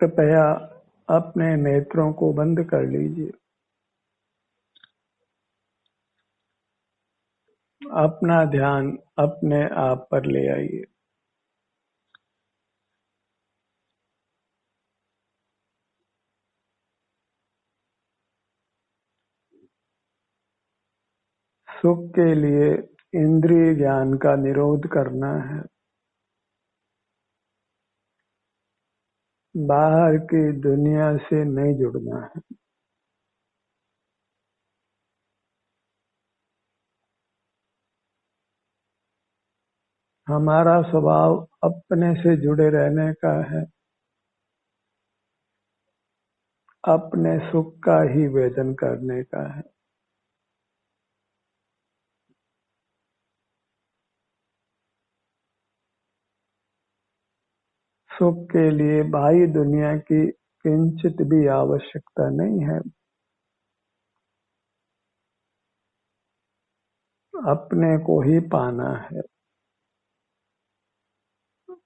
कृपया अपने नेत्रों को बंद कर लीजिए। अपना ध्यान अपने आप पर ले आइए। सुख के लिए इंद्रिय ज्ञान का निरोध करना है। बाहर की दुनिया से नहीं जुड़ना है। हमारा स्वभाव अपने से जुड़े रहने का है। अपने सुख का ही वेदन करने का है। सुख के लिए बाह्य दुनिया की किंचित भी आवश्यकता नहीं है। अपने को ही पाना है।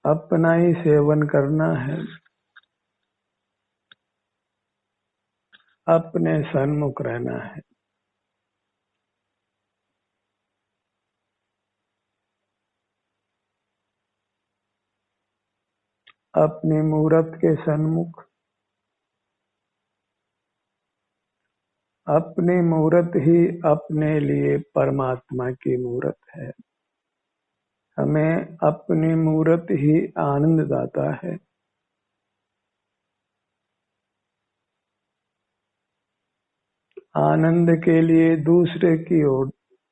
अपना ही सेवन करना है। अपने सन्मुख रहना है। अपनी मूरत के सन्मुख। अपनी मूरत ही अपने लिए परमात्मा की मूरत है। हमें अपनी मूरत ही आनंद दाता है। आनंद के लिए दूसरे की ओर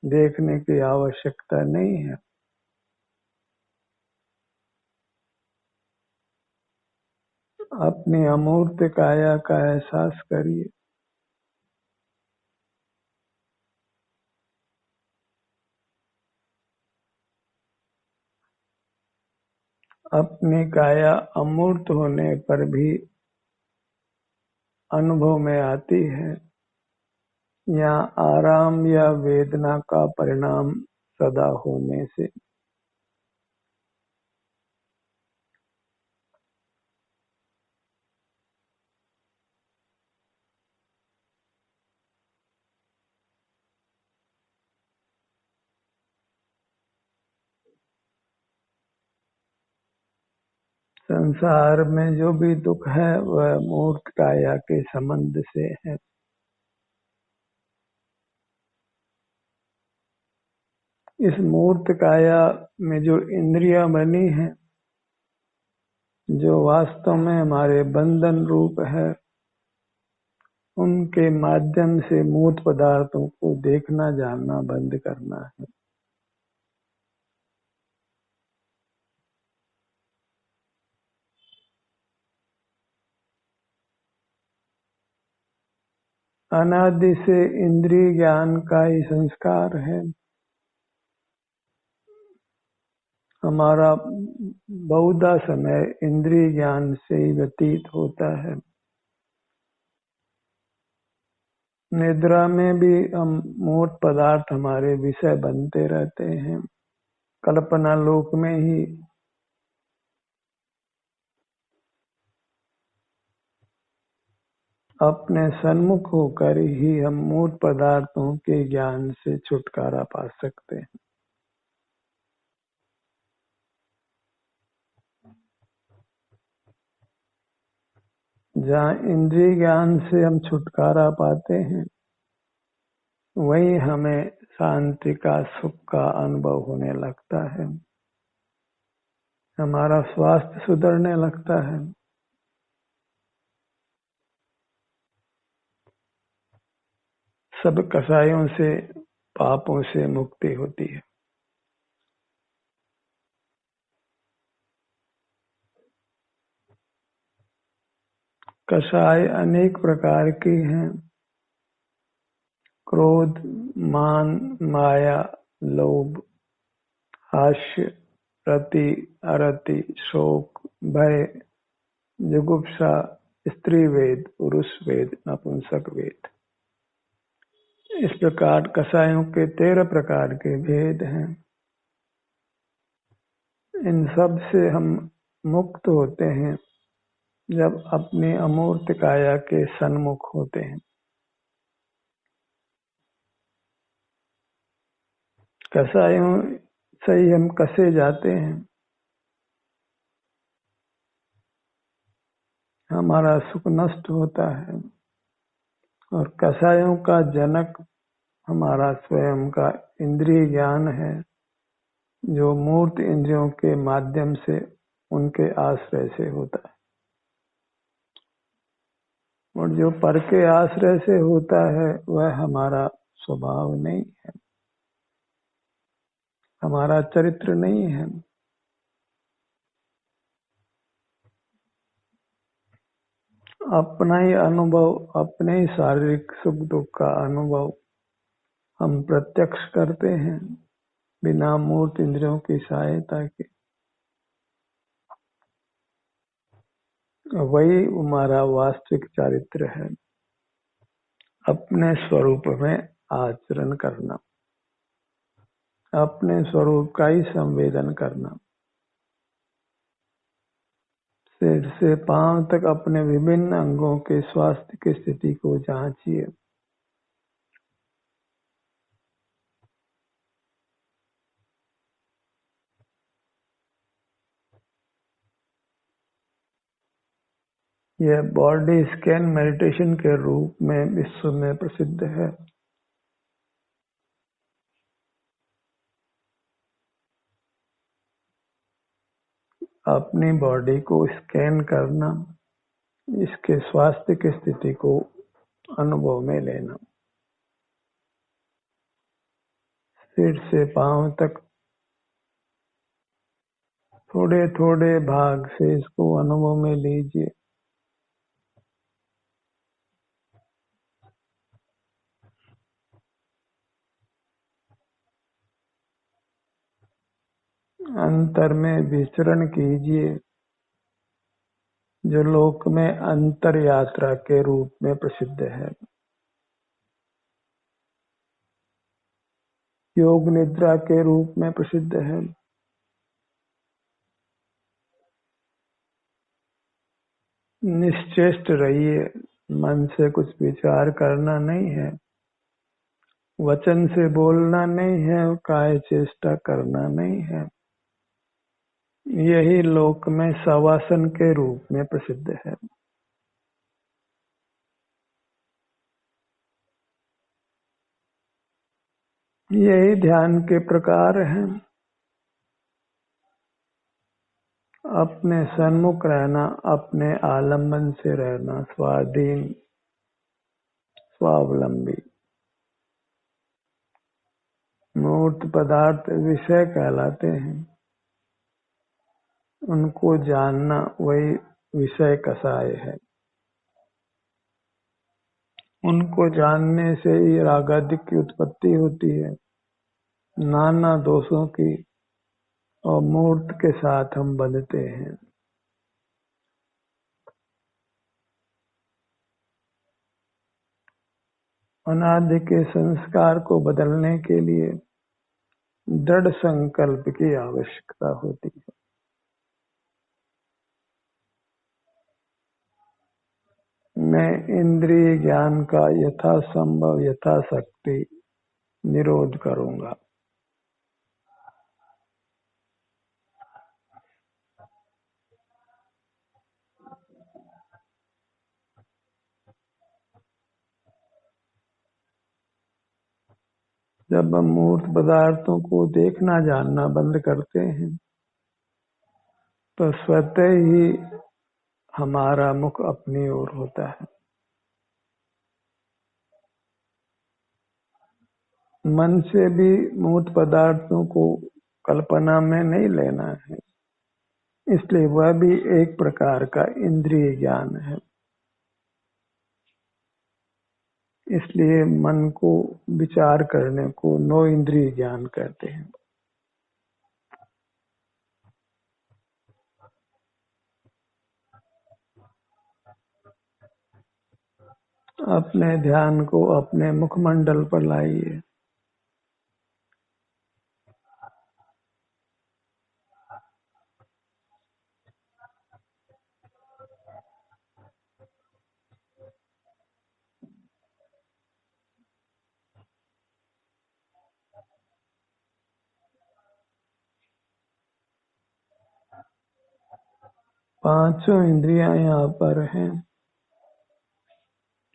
देखने की आवश्यकता नहीं है। अपनी अमूर्त काया का एहसास करिए। अपनी काया अमूर्त होने पर भी अनुभव में आती है या आराम या वेदना का परिणाम सदा होने से। संसार में जो भी दुख है वह मूर्त काया के संबंध से है। इस मूर्त काया में जो इंद्रियां बनी हैं, जो वास्तव में हमारे बंधन रूप है, उनके माध्यम से मूर्त पदार्थों को देखना जानना बंद करना है। अनादि से इंद्रिय ज्ञान का ही संस्कार है। हमारा बहुधा समय इंद्रिय ज्ञान से ही व्यतीत होता है। निद्रा में भी हम मूर्त पदार्थ हमारे विषय बनते रहते हैं। कल्पना लोक में ही अपने सन्मुख होकर ही हम मूर्त पदार्थों के ज्ञान से छुटकारा पा सकते हैं। जहाँ इंद्रिय ज्ञान से हम छुटकारा पाते हैं, वही हमें शांति का, सुख का अनुभव होने लगता है। हमारा स्वास्थ्य सुधरने लगता है। सब कसायों से, पापों से मुक्ति होती है। कषाय अनेक प्रकार की हैं। क्रोध, मान, माया, लोभ, हास्य, रति, अरति, शोक, भय, जुगुप्सा, स्त्री वेद, पुरुष वेद, नपुंसक वेद। इस प्रकार कषायों के 13 प्रकार के भेद हैं। इन सब से हम मुक्त होते हैं जब अपनी अमूर्त काया के सन्मुख होते हैं। कसायों से ही हम कसे जाते हैं, हमारा सुख नष्ट होता है और कसायों का जनक हमारा स्वयं का इंद्रिय ज्ञान है, जो मूर्त इंद्रियों के माध्यम से उनके आश्रय से होता है। और जो पर के आश्रय से होता है वह हमारा स्वभाव नहीं है, हमारा चरित्र नहीं है। अपना ही अनुभव, अपने ही शारीरिक सुख दुख का अनुभव हम प्रत्यक्ष करते हैं बिना मूर्त इंद्रियों की सहायता के। वही हमारा वास्तविक चरित्र है, अपने स्वरूप में आचरण करना, अपने स्वरूप का ही संवेदन करना। सिर से पांव तक अपने विभिन्न अंगों के स्वास्थ्य की स्थिति को जांचिए। यह बॉडी स्कैन मेडिटेशन के रूप में विश्व में प्रसिद्ध है। अपनी बॉडी को स्कैन करना, इसके स्वास्थ्य की स्थिति को अनुभव में लेना। सिर से पांव तक थोड़े थोड़े भाग से इसको अनुभव में लीजिए। अंतर में विचरण कीजिए, जो लोक में अंतर यात्रा के रूप में प्रसिद्ध है। योग निद्रा के रूप में प्रसिद्ध है। निश्चेष्ट रहिए, मन से कुछ विचार करना नहीं है, वचन से बोलना नहीं है, काय चेष्टा करना नहीं है। यही लोक में शवासन के रूप में प्रसिद्ध है। यही ध्यान के प्रकार हैं। अपने सन्मुख रहना, अपने आलम्बन से रहना, स्वाधीन, स्वावलंबी। मूर्त पदार्थ विषय कहलाते हैं, उनको जानना वही विषय कसाय है। उनको जानने से ही रागादिक की उत्पत्ति होती है, नाना दोषों की, और मूर्त के साथ हम बंधते हैं। अनादि के संस्कार को बदलने के लिए दृढ़ संकल्प की आवश्यकता होती है। मैं इंद्रिय ज्ञान का यथासंभव यथाशक्ति निरोध करूंगा। जब हम मूर्त पदार्थों को देखना जानना बंद करते हैं तो स्वतः ही हमारा मुख अपनी ओर होता है। मन से भी मूर्त पदार्थों को कल्पना में नहीं लेना है, इसलिए वह भी एक प्रकार का इंद्रिय ज्ञान है। इसलिए मन को विचार करने को नो इंद्रिय ज्ञान कहते हैं। अपने ध्यान को अपने मुखमंडल पर लाइए। पांचों इंद्रियां यहाँ पर हैं,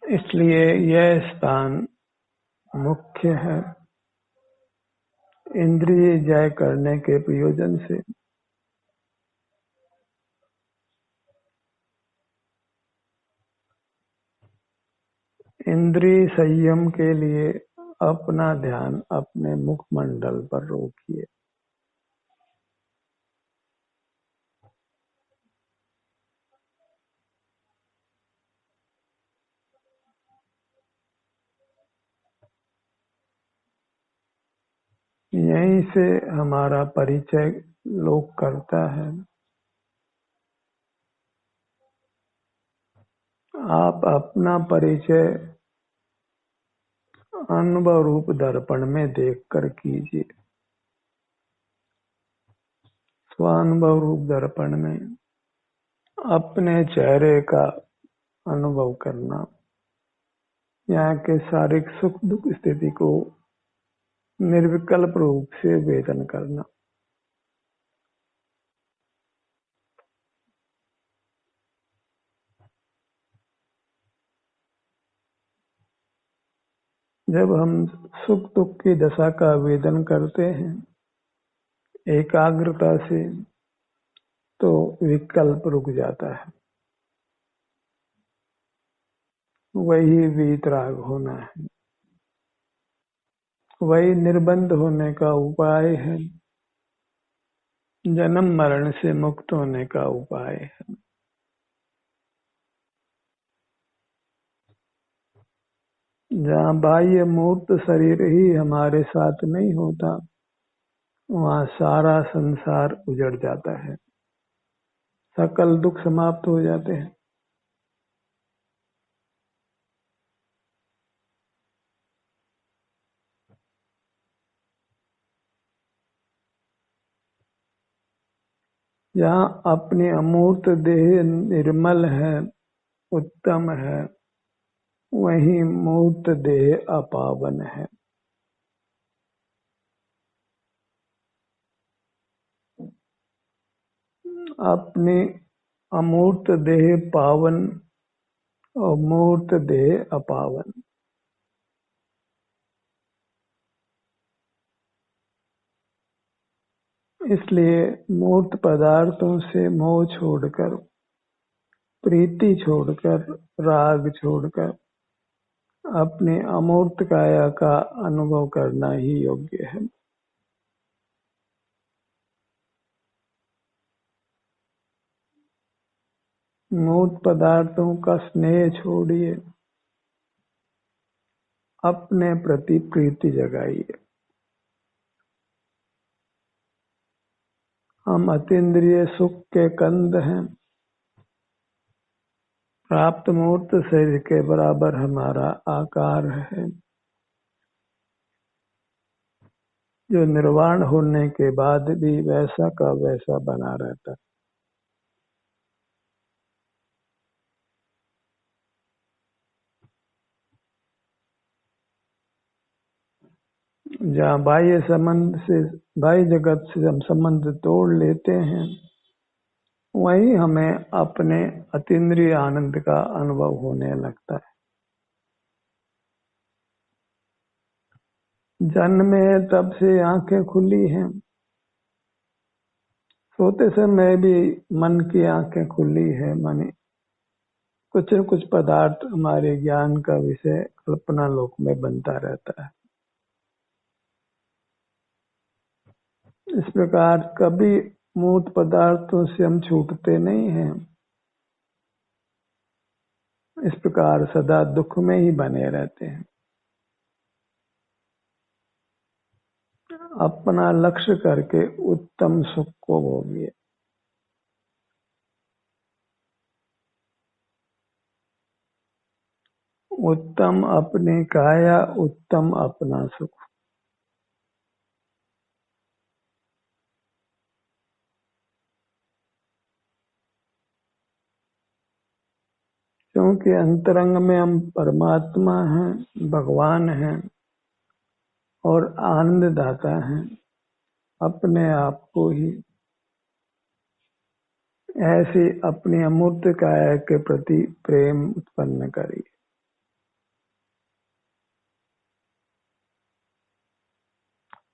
इसलिए यह स्थान मुख्य है इंद्रिय जय करने के प्रयोजन से। इंद्रिय संयम के लिए अपना ध्यान अपने मुखमंडल पर रोकिए। यहीं से हमारा परिचय लोक करता है। आप अपना परिचय अनुभव रूप दर्पण में देखकर कीजिए। स्वानुभव रूप दर्पण में अपने चेहरे का अनुभव करना, यहाँ के शारीरिक सुख दुख स्थिति को निर्विकल्प रूप से वेदन करना। जब हम सुख दुख की दशा का वेदन करते हैं एकाग्रता से, तो विकल्प रुक जाता है। वही वीतराग होना है, वही निर्बंध होने का उपाय है, जन्म मरण से मुक्त होने का उपाय है। जहाँ बाह्य मूर्त शरीर ही हमारे साथ नहीं होता, वहाँ सारा संसार उजड़ जाता है, सकल दुख समाप्त हो जाते हैं। जहाँ अपनी अमूर्त देह निर्मल है, उत्तम है, वही मूर्त देह अपावन है। अपनी अमूर्त देह पावन और मूर्त देह अपावन। इसलिए मूर्त पदार्थों से मोह छोड़कर, प्रीति छोड़कर, राग छोड़कर अपने अमूर्त काया का अनुभव करना ही योग्य है। मूर्त पदार्थों का स्नेह छोड़िए, अपने प्रति प्रीति जगाइए। हम अतीन्द्रिय सुख के कंद हैं। प्राप्त मूर्त शरीर के बराबर हमारा आकार है, जो निर्वाण होने के बाद भी वैसा का वैसा बना रहता है। जहाँ बाह्य संबंध से, बाह्य जगत से हम संबंध तोड़ लेते हैं, वहीं हमें अपने अतीन्द्रिय आनंद का अनुभव होने लगता है। जन्म है तब से आंखें खुली हैं, सोते समय भी मन की आंखें खुली है, माने कुछ न कुछ पदार्थ हमारे ज्ञान का विषय कल्पना लोक में बनता रहता है। इस प्रकार कभी मूर्त पदार्थों से हम छूटते नहीं हैं। इस प्रकार सदा दुख में ही बने रहते हैं। अपना लक्ष्य करके उत्तम सुख को भोगिए। उत्तम अपनी काया, उत्तम अपना सुख। क्योंकि अंतरंग में हम परमात्मा हैं, भगवान हैं और आनंद दाता हैं, अपने आप को ही ऐसी अपनी अमूर्त काया के प्रति प्रेम उत्पन्न करिए।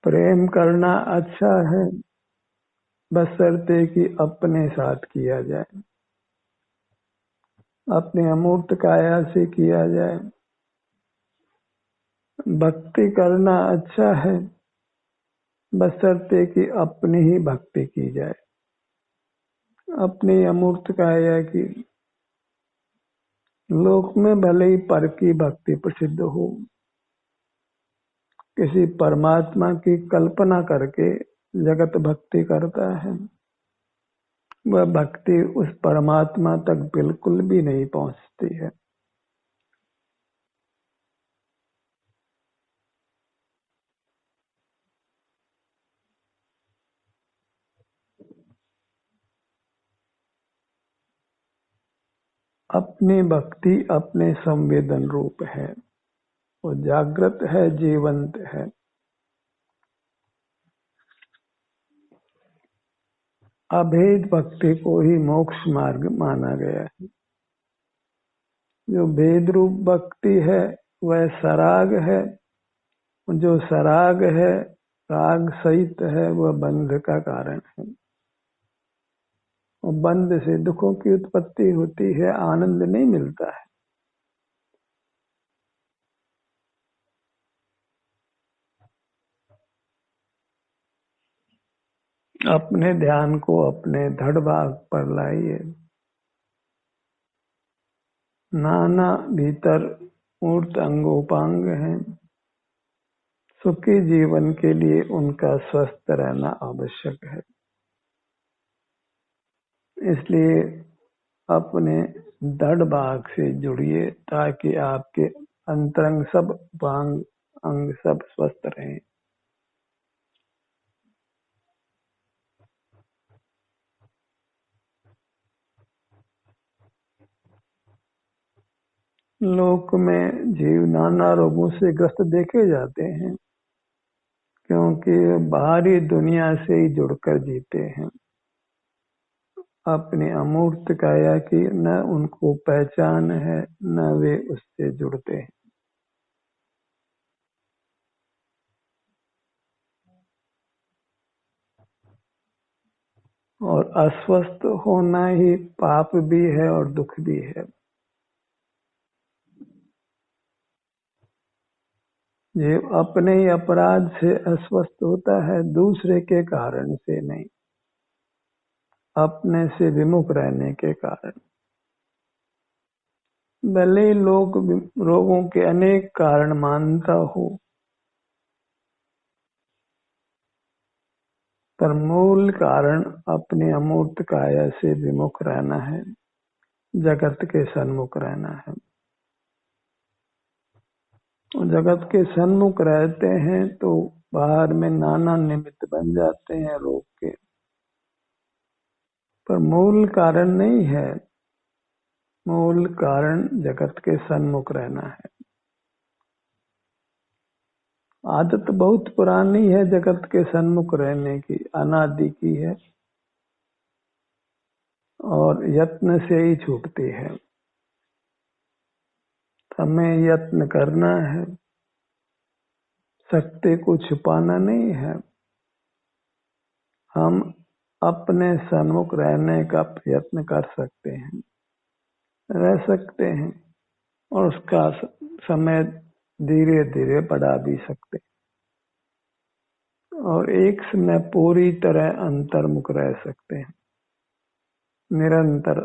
प्रेम करना अच्छा है, बशर्ते कि अपने साथ किया जाए, अपने अमूर्त काया से किया जाए। भक्ति करना अच्छा है, बशर्ते कि अपनी ही भक्ति की जाए, अपनी अमूर्त काया की। लोक में भले ही पर की भक्ति प्रसिद्ध हो, किसी परमात्मा की कल्पना करके जगत भक्ति करता है, वह भक्ति उस परमात्मा तक बिल्कुल भी नहीं पहुंचती है। अपनी भक्ति अपने संवेदन रूप है, वो जागृत है, जीवंत है। अभेद भक्ति को ही मोक्ष मार्ग माना गया है। जो भेद रूप भक्ति है वह सराग है, जो सराग है, राग सहित है, वह बंध का कारण है। और बंध से दुखों की उत्पत्ति होती है, आनंद नहीं मिलता है। अपने ध्यान को अपने धड़ भाग पर लाइए। नाना भीतर मूर्त अंगोपांग हैं, सुखी जीवन के लिए उनका स्वस्थ रहना आवश्यक है। इसलिए अपने धड़ भाग से जुड़िए ताकि आपके अंतरंग सब भांग अंग सब स्वस्थ रहें। लोक में जीव नाना रोगों से ग्रस्त देखे जाते हैं, क्योंकि बाहरी दुनिया से ही जुड़कर जीते हैं। अपने अमूर्त काया की न उनको पहचान है, न वे उससे जुड़ते हैं। और अस्वस्थ होना ही पाप भी है और दुख भी है। ये अपने ही अपराध से अस्वस्थ होता है, दूसरे के कारण से नहीं, अपने से विमुख रहने के कारण। भले ही लोग रोगों के अनेक कारण मानता हो, पर मूल कारण अपने अमूर्त काया से विमुख रहना है, जगत के सन्मुख रहना है। जगत के सन्मुख रहते हैं तो बाहर में नाना निमित्त बन जाते हैं रोग के, पर मूल कारण नहीं है। मूल कारण जगत के सन्मुख रहना है। आदत बहुत पुरानी है जगत के सन्मुख रहने की, अनादि की है, और यत्न से ही छूटती है। हमें यत्न करना है, सत्य को छुपाना नहीं है। हम अपने सन्मुख रहने का प्रयत्न कर सकते हैं, रह सकते हैं, और उसका समय धीरे धीरे बढ़ा भी सकते हैं, और एक समय पूरी तरह अंतर्मुख रह सकते हैं। निरंतर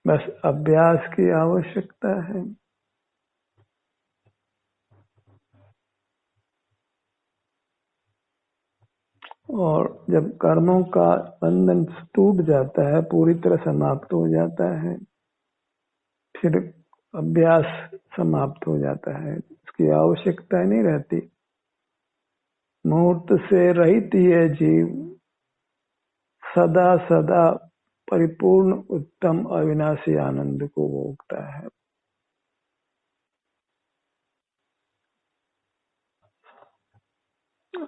बस अभ्यास की आवश्यकता है। और जब कर्मों का बंधन टूट जाता है, पूरी तरह समाप्त हो जाता है, फिर अभ्यास समाप्त हो जाता है, उसकी आवश्यकता नहीं रहती। मूर्त से रहित है जीव, सदा सदा परिपूर्ण उत्तम अविनाशी आनंद को भोगता है।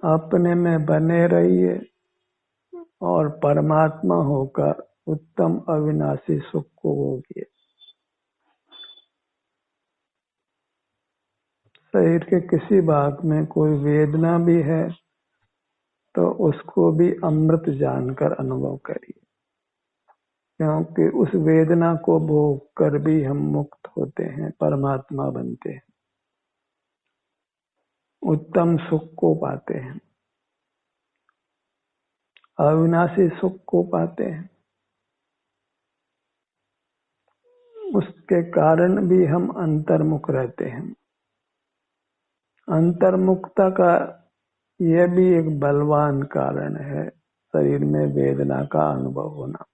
अपने में बने रहिए और परमात्मा होकर उत्तम अविनाशी सुख को भोगिए। शरीर के किसी भाग में कोई वेदना भी है तो उसको भी अमृत जानकर अनुभव करिए, क्योंकि उस वेदना को भोग कर भी हम मुक्त होते हैं, परमात्मा बनते हैं, उत्तम सुख को पाते हैं, अविनाशी सुख को पाते हैं। उसके कारण भी हम अंतर्मुख रहते हैं। अंतर्मुखता का यह भी एक बलवान कारण है शरीर में वेदना का अनुभव होना।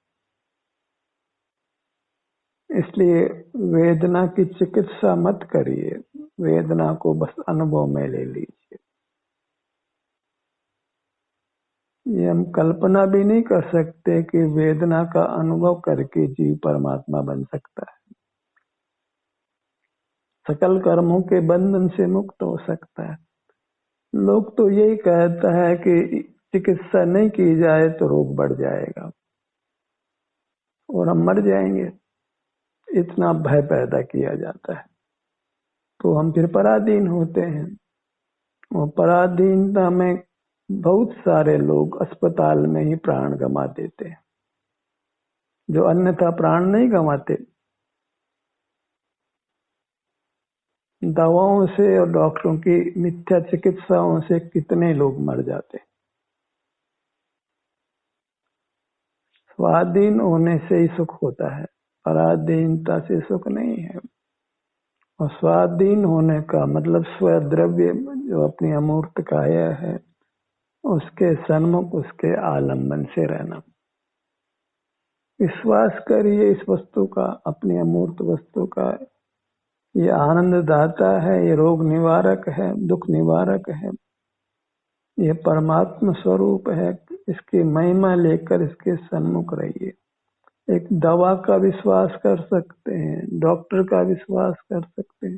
इसलिए वेदना की चिकित्सा मत करिए, वेदना को बस अनुभव में ले लीजिए। ये हम कल्पना भी नहीं कर सकते कि वेदना का अनुभव करके जीव परमात्मा बन सकता है, सकल कर्मों के बंधन से मुक्त हो सकता है। लोग तो यही कहता है कि चिकित्सा नहीं की जाए तो रोग बढ़ जाएगा और हम मर जाएंगे, इतना भय पैदा किया जाता है। तो हम फिर पराधीन होते हैं, और पराधीनता में बहुत सारे लोग अस्पताल में ही प्राण गंवा देते हैं, जो अन्यथा प्राण नहीं गंवाते। दवाओं से और डॉक्टरों की मिथ्या चिकित्साओं से कितने लोग मर जाते हैं। स्वाधीन होने से ही सुख होता है, पराधीनता से सुख नहीं है। और स्वाधीन होने का मतलब स्वद्रव्य जो अपनी अमूर्त काया है उसके सन्मुख, उसके आलम्बन से रहना। विश्वास करिए इस वस्तु का, अपनी अमूर्त वस्तु का, ये आनंद दाता है, ये रोग निवारक है, दुख निवारक है, ये परमात्मा स्वरूप है। इसकी महिमा लेकर इसके सन्मुख रहिए। एक दवा का विश्वास कर सकते हैं, डॉक्टर का विश्वास कर सकते हैं,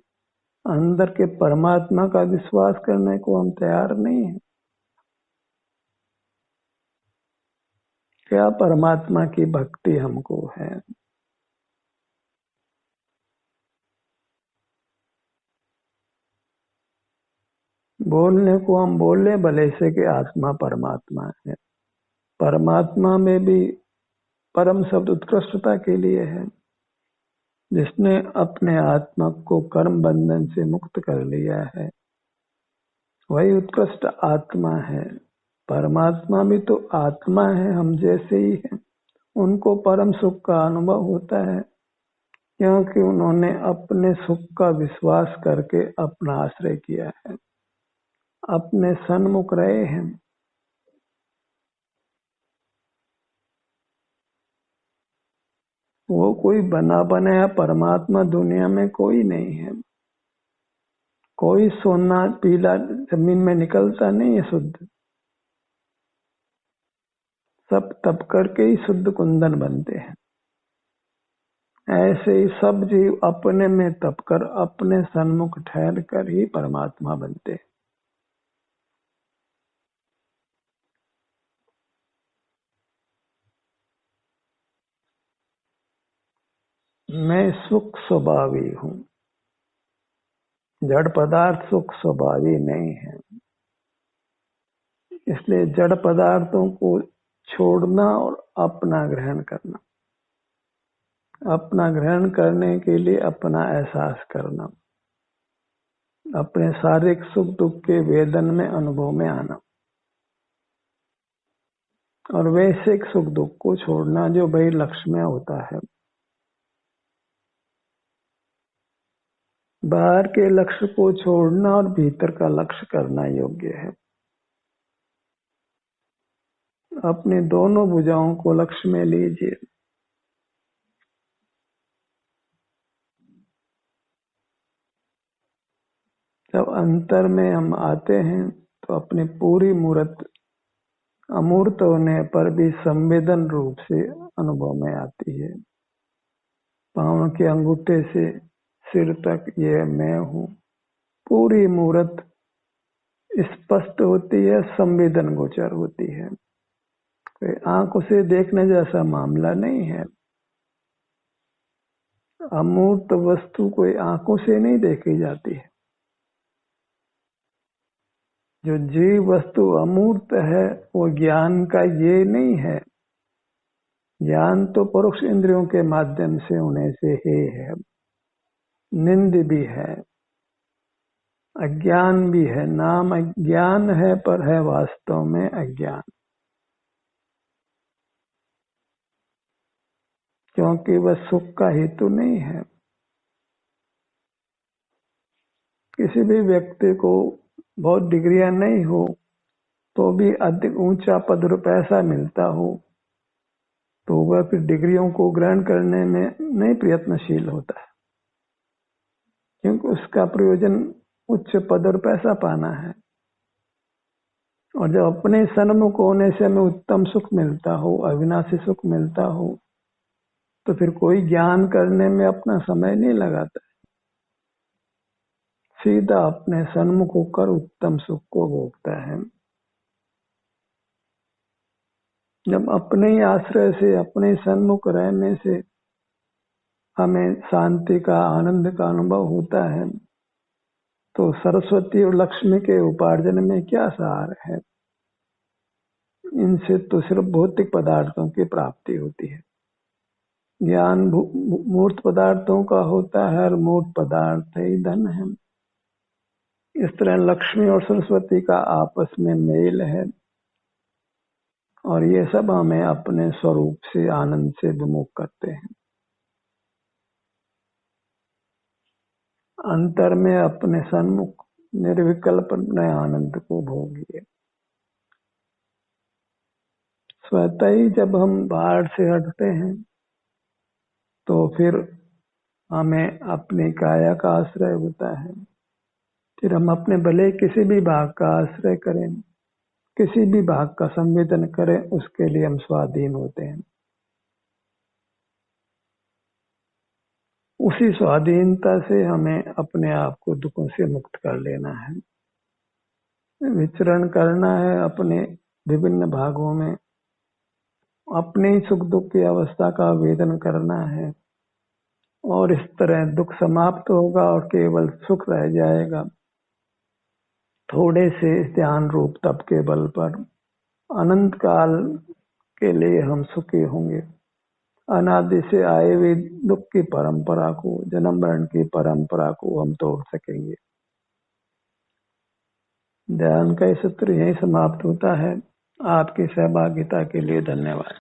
अंदर के परमात्मा का विश्वास करने को हम तैयार नहीं है। क्या परमात्मा की भक्ति हमको है? बोलने को हम बोले भले से कि आत्मा परमात्मा है, परमात्मा में भी परम शब्द उत्कृष्टता के लिए है। जिसने अपने आत्मा को कर्म बंधन से मुक्त कर लिया है वही उत्कृष्ट आत्मा है। परमात्मा भी तो आत्मा है, हम जैसे ही हैं। उनको परम सुख का अनुभव होता है क्योंकि उन्होंने अपने सुख का विश्वास करके अपना आश्रय किया है, अपने सन्मुख रहे हैं। वो कोई बना बनाया परमात्मा दुनिया में कोई नहीं है। कोई सोना पीला जमीन में निकलता नहीं है शुद्ध, सब तप करके ही शुद्ध कुंदन बनते हैं। ऐसे ही सब जीव अपने में तप कर अपने सन्मुख ठहर कर ही परमात्मा बनते हैं। मैं सुख स्वभावी हूँ, जड़ पदार्थ सुख स्वभावी नहीं है। इसलिए जड़ पदार्थों को छोड़ना और अपना ग्रहण करना, अपना ग्रहण करने के लिए अपना एहसास करना, अपने शारीरिक सुख दुख के वेदन में अनुभव में आना, और वैश्विक सुख दुख को छोड़ना जो भाई लक्ष्य में होता है। बाहर के लक्ष्य को छोड़ना और भीतर का लक्ष्य करना योग्य है। अपने दोनों भुजाओं को लक्ष्य में लीजिए। जब अंतर में हम आते हैं तो अपनी पूरी मूर्त अमूर्त होने पर भी संवेदन रूप से अनुभव में आती है। पांव के अंगूठे से सिर तक ये मैं हूँ, पूरी मूर्त स्पष्ट होती है, संवेदन गोचर होती है। कोई आंखों से देखने जैसा मामला नहीं है। अमूर्त वस्तु कोई आंखों से नहीं देखी जाती है। जो जीव वस्तु अमूर्त है वो ज्ञान का ये नहीं है। ज्ञान तो परोक्ष इंद्रियों के माध्यम से होने से ही है। निंद भी है, अज्ञान भी है। नाम अज्ञान है पर है वास्तव में अज्ञान, क्योंकि वह सुख का हेतु नहीं है। किसी भी व्यक्ति को बहुत डिग्रियां नहीं हो तो भी अधिक ऊंचा पद और पैसा मिलता हो तो वह फिर डिग्रियों को ग्रहण करने में नहीं प्रयत्नशील होता है, क्योंकि उसका प्रयोजन उच्च पद और पैसा पाना है। और जब अपने सन्मुख होने से हमें उत्तम सुख मिलता हो, अविनाशी सुख मिलता हो, तो फिर कोई ज्ञान करने में अपना समय नहीं लगाता, सीधा अपने सन्मुख होकर उत्तम सुख को भोगता है। जब अपने ही आश्रय से, अपने सन्मुख रहने से हमें शांति का, आनंद का अनुभव होता है, तो सरस्वती और लक्ष्मी के उपार्जन में क्या सार है। इनसे तो सिर्फ भौतिक पदार्थों की प्राप्ति होती है। ज्ञान मूर्त पदार्थों का होता है और मूर्त पदार्थ ही धन है। इस तरह लक्ष्मी और सरस्वती का आपस में मेल है और ये सब हमें अपने स्वरूप से, आनंद से विमुख करते हैं। अंतर में अपने सन्मुख निर्विकल्प नए आनंद को भोगिए। स्वतः ही जब हम बाहर से हटते हैं तो फिर हमें अपनी काया का आश्रय होता है। फिर हम अपने भले किसी भी भाग का आश्रय करें, किसी भी भाग का संवेदन करें, उसके लिए हम स्वाधीन होते हैं। उसी स्वाधीनता से हमें अपने आप को दुखों से मुक्त कर लेना है, विचरण करना है अपने विभिन्न भागों में, अपने सुख दुख की अवस्था का वेदन करना है और इस तरह दुख समाप्त होगा और केवल सुख रह जाएगा। थोड़े से ध्यान रूप तप के बल पर अनंत काल के लिए हम सुखी होंगे। अनादि से आए हुए दुख की परंपरा को, जन्म मरण की परंपरा को हम तोड़ सकेंगे। ध्यान का सत्र यही समाप्त होता है। आपकी सहभागिता के लिए धन्यवाद।